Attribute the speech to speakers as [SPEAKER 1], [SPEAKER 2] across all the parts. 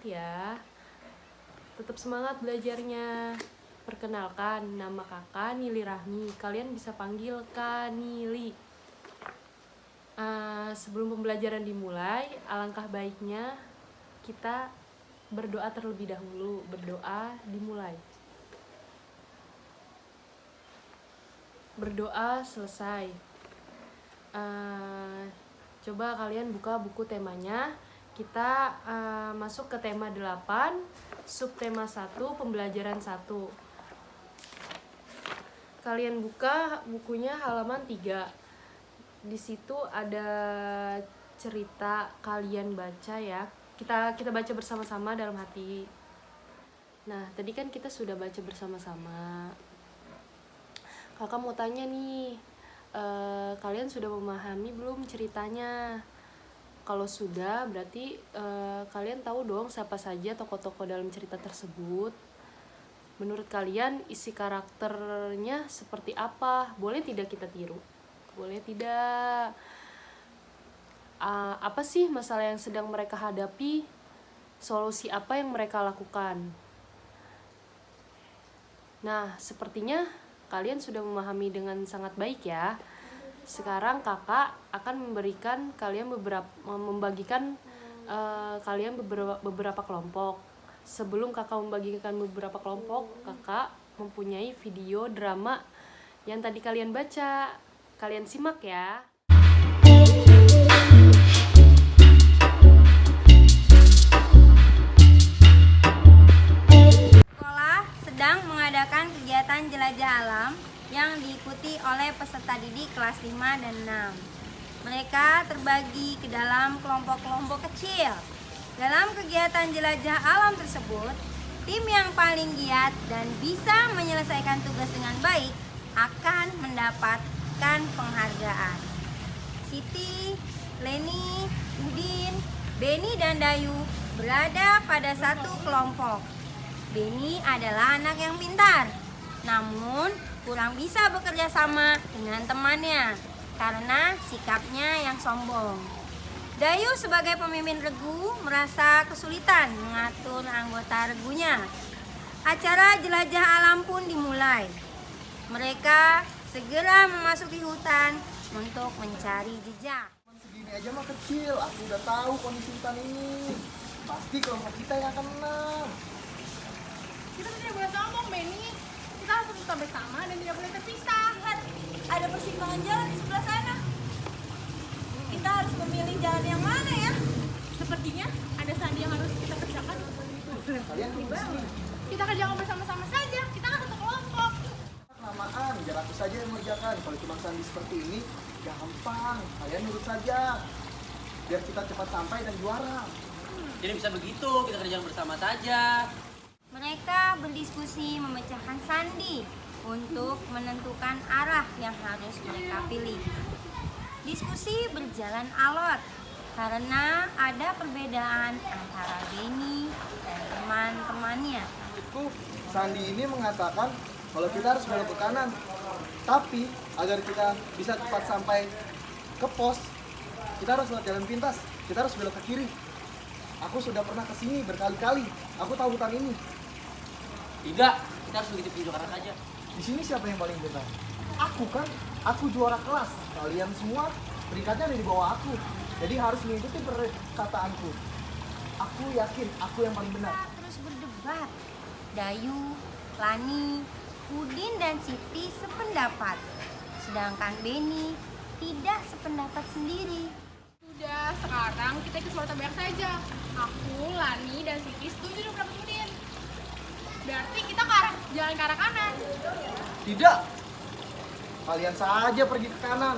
[SPEAKER 1] ya. Tetap semangat belajarnya. Perkenalkan, nama kakak Nili Rahmi. Kalian bisa panggil Kak Nili. Sebelum pembelajaran dimulai, alangkah baiknya kita berdoa terlebih dahulu. Berdoa dimulai. Berdoa selesai. Coba kalian buka buku temanya. Kita masuk ke tema 8, subtema 1, pembelajaran 1. Kalian buka bukunya halaman 3. Di situ ada cerita, kalian baca ya. Kita baca bersama-sama dalam hati. Nah, tadi kan kita sudah baca bersama-sama. Kakak mau tanya nih, kalian sudah memahami belum ceritanya? Kalau sudah, berarti kalian tahu dong siapa saja tokoh-tokoh dalam cerita tersebut. Menurut kalian isi karakternya seperti apa? Boleh tidak kita tiru? Boleh tidak? Apa sih masalah yang sedang mereka hadapi? Solusi apa yang mereka lakukan? Nah, sepertinya kalian sudah memahami dengan sangat baik ya. Sekarang kakak akan membagikan kalian beberapa kelompok. Sebelum kakak membagikan beberapa kelompok, kakak mempunyai video drama yang tadi kalian baca. Kalian simak ya.
[SPEAKER 2] Sekolah sedang mengadakan kegiatan jelajah alam yang diikuti oleh peserta didik kelas 5 dan 6. Mereka terbagi ke dalam kelompok-kelompok kecil. Dalam kegiatan jelajah alam tersebut, tim yang paling giat dan bisa menyelesaikan tugas dengan baik akan mendapatkan penghargaan. Siti, Leni, Udin, Beni dan Dayu berada pada satu kelompok. Beni adalah anak yang pintar, namun kurang bisa bekerja sama dengan temannya karena sikapnya yang sombong. Dayu sebagai pemimpin regu merasa kesulitan mengatur anggota regunya. Acara jelajah alam pun dimulai. Mereka segera memasuki hutan untuk mencari jejak.
[SPEAKER 3] Segini aja mah kecil, aku udah tahu kondisi hutan ini. Pasti kelompok kita yang akan menang.
[SPEAKER 4] Kita tidak boleh sombong, Beni. Kita harus tetap bersama dan tidak boleh terpisah.
[SPEAKER 5] Ada persimpangan jalan di sebelah sana. Kita harus memilih jalan yang mana ya?
[SPEAKER 4] Sepertinya ada sandi yang harus kita kerjakan.
[SPEAKER 3] Kalian tunggu di sini.
[SPEAKER 4] Kita kerjakan bersama-sama saja. Kita kan satu kelompok.
[SPEAKER 3] Kelamaan, biar aku saja yang mengerjakan. Kalau cuma sandi seperti ini, gampang. Kalian nurut saja. Biar kita cepat sampai dan juara.
[SPEAKER 6] Jadi bisa begitu, kita kerjakan bersama saja.
[SPEAKER 2] Mereka berdiskusi memecahkan sandi untuk menentukan arah yang harus mereka pilih. Diskusi berjalan alot karena ada perbedaan antara Beni dan teman-temannya.
[SPEAKER 3] Sandi ini mengatakan kalau kita harus belok ke kanan. Tapi agar kita bisa cepat sampai ke pos, kita harus lewat jalan pintas. Kita harus belok ke kiri. Aku sudah pernah ke sini berkali-kali. Aku tahu hutan ini.
[SPEAKER 6] Tidak, kita harus begitu tunjuk arah saja.
[SPEAKER 3] Di sini siapa yang paling benar? Aku kan, aku juara kelas. Kalian semua peringkatnya ada di bawah aku. Jadi harus mengikuti perkataanku. Aku yakin aku yang paling benar.
[SPEAKER 2] Mereka terus berdebat. Dayu, Lani, Udin dan Siti sependapat. Sedangkan Beni tidak sependapat sendiri.
[SPEAKER 4] Sudah, sekarang kita ikut suara tabrak saja. Aku, Lani, dan Siti setuju dengan pendapat Udin. Berarti kita jalan ke arah kanan.
[SPEAKER 3] Tidak. Kalian saja pergi ke kanan.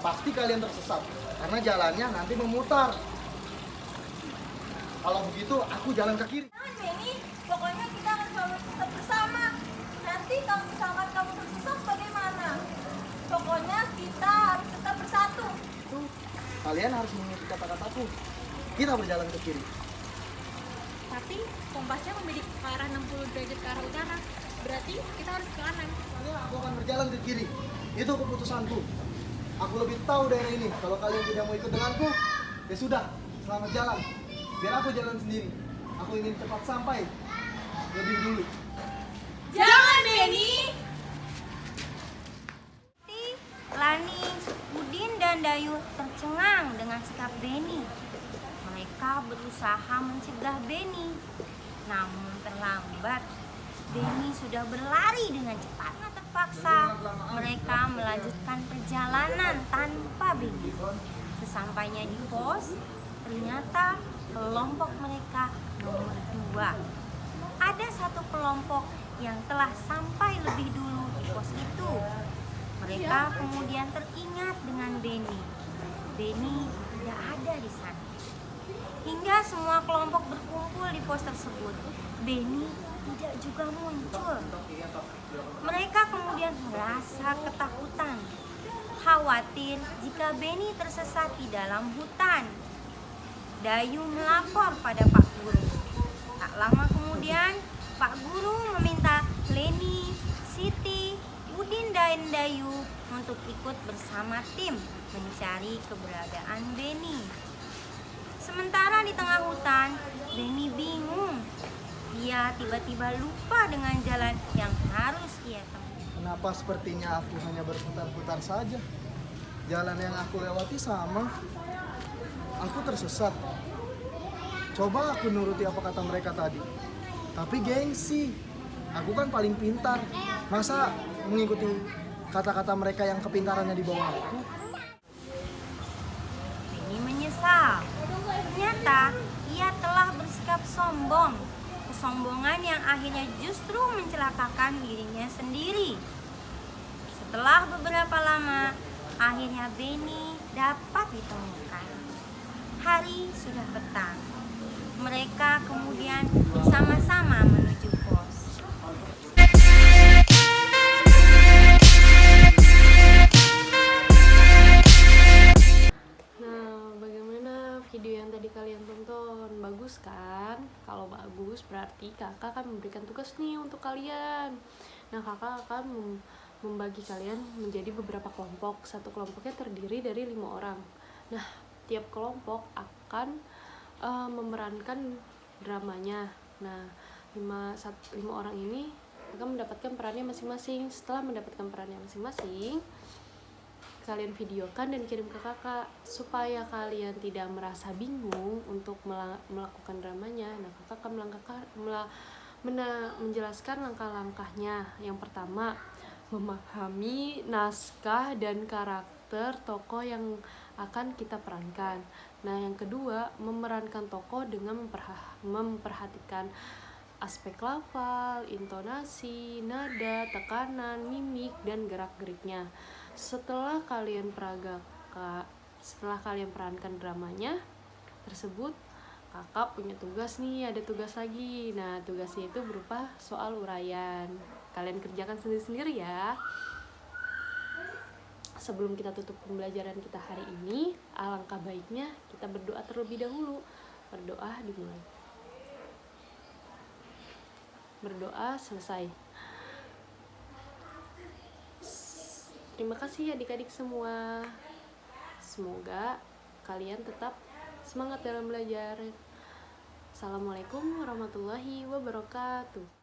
[SPEAKER 3] Pasti kalian tersesat. Karena jalannya nanti memutar. Kalau begitu, aku jalan ke kiri.
[SPEAKER 5] Jangan Beni, pokoknya kita harus selalu tetap bersama. Nanti kalau misalkan kamu tersesat bagaimana? Pokoknya kita harus tetap bersatu.
[SPEAKER 3] Tuh, kalian harus mengikuti kata-kataku. Kita berjalan ke kiri.
[SPEAKER 4] Tapi kompasnya membidik ke arah 60 derajat ke arah utara. Berarti kita harus ke kanan.
[SPEAKER 3] Lalu aku akan berjalan ke kiri. Itu keputusanku. Aku lebih tahu daerah ini. Kalau kalian tidak mau ikut denganku, ya sudah, selamat jalan. Biar aku jalan sendiri. Aku ingin cepat sampai lebih dulu.
[SPEAKER 4] Jangan, Benny!
[SPEAKER 2] Lani, Udin, dan Dayu tercengang dengan sikap Benny. Mereka berusaha mencegah Benny, namun terlambat. Benny sudah berlari dengan cepat. Karena terpaksa, mereka melanjutkan perjalanan tanpa Benny. Sesampainya di pos, ternyata kelompok mereka nomor 2. Ada satu kelompok yang telah sampai lebih dulu di pos itu. Mereka kemudian teringat dengan Benny. Benny tidak ada di sana. Hingga semua kelompok berkumpul di pos tersebut, Benny tidak juga muncul. Mereka kemudian merasa ketakutan, khawatir jika Benny tersesat di dalam hutan. Dayu melapor pada Pak Guru. Tak lama kemudian, Pak Guru meminta Leni, Siti, Udin, dan Dayu untuk ikut bersama tim mencari keberadaan Benny. Sementara di tengah hutan, Benny bingung. Ia tiba-tiba lupa dengan jalan yang harus ia tempuh.
[SPEAKER 3] Kenapa sepertinya aku hanya berputar-putar saja? Jalan yang aku lewati sama. Aku tersesat. Coba aku nuruti apa kata mereka tadi. Tapi gengsi. Aku kan paling pintar. Masa mengikuti kata-kata mereka yang kepintarannya di bawah aku?
[SPEAKER 2] Benny menyesal. Ternyata ia telah bersikap sombong. Kesombongan yang akhirnya justru mencelakakan dirinya sendiri. Setelah beberapa lama, akhirnya Benny dapat ditemukan. Hari sudah petang. Mereka kemudian bersama-sama menuju pos.
[SPEAKER 1] Nah, bagaimana video yang tadi kalian tonton? Bagus kan? Kalau bagus berarti kakak akan memberikan tugas nih untuk kalian. Nah, kakak akan membagi kalian menjadi beberapa kelompok. Satu kelompoknya terdiri dari 5 orang. Nah, tiap kelompok akan memerankan dramanya. Nah, 5 orang ini akan mendapatkan perannya masing-masing. Setelah mendapatkan perannya masing-masing, kalian videokan dan kirim ke kakak supaya kalian tidak merasa bingung untuk melakukan dramanya. Nah, kakak akan menjelaskan langkah-langkahnya. Yang pertama, memahami naskah dan karakter tokoh yang akan kita perankan. Nah, yang kedua, memerankan tokoh dengan memperhatikan aspek lafal, intonasi, nada, tekanan, mimik, dan gerak-geriknya. Setelah kalian perankan dramanya tersebut, kakak punya tugas nih, ada tugas lagi. Nah, tugasnya itu berupa soal uraian. Kalian kerjakan sendiri-sendiri ya. Sebelum kita tutup pembelajaran kita hari ini, alangkah baiknya kita berdoa terlebih dahulu. Berdoa dimulai. Berdoa selesai. Terima kasih adik-adik semua. Semoga kalian tetap semangat dalam belajar. Assalamualaikum warahmatullahi wabarakatuh.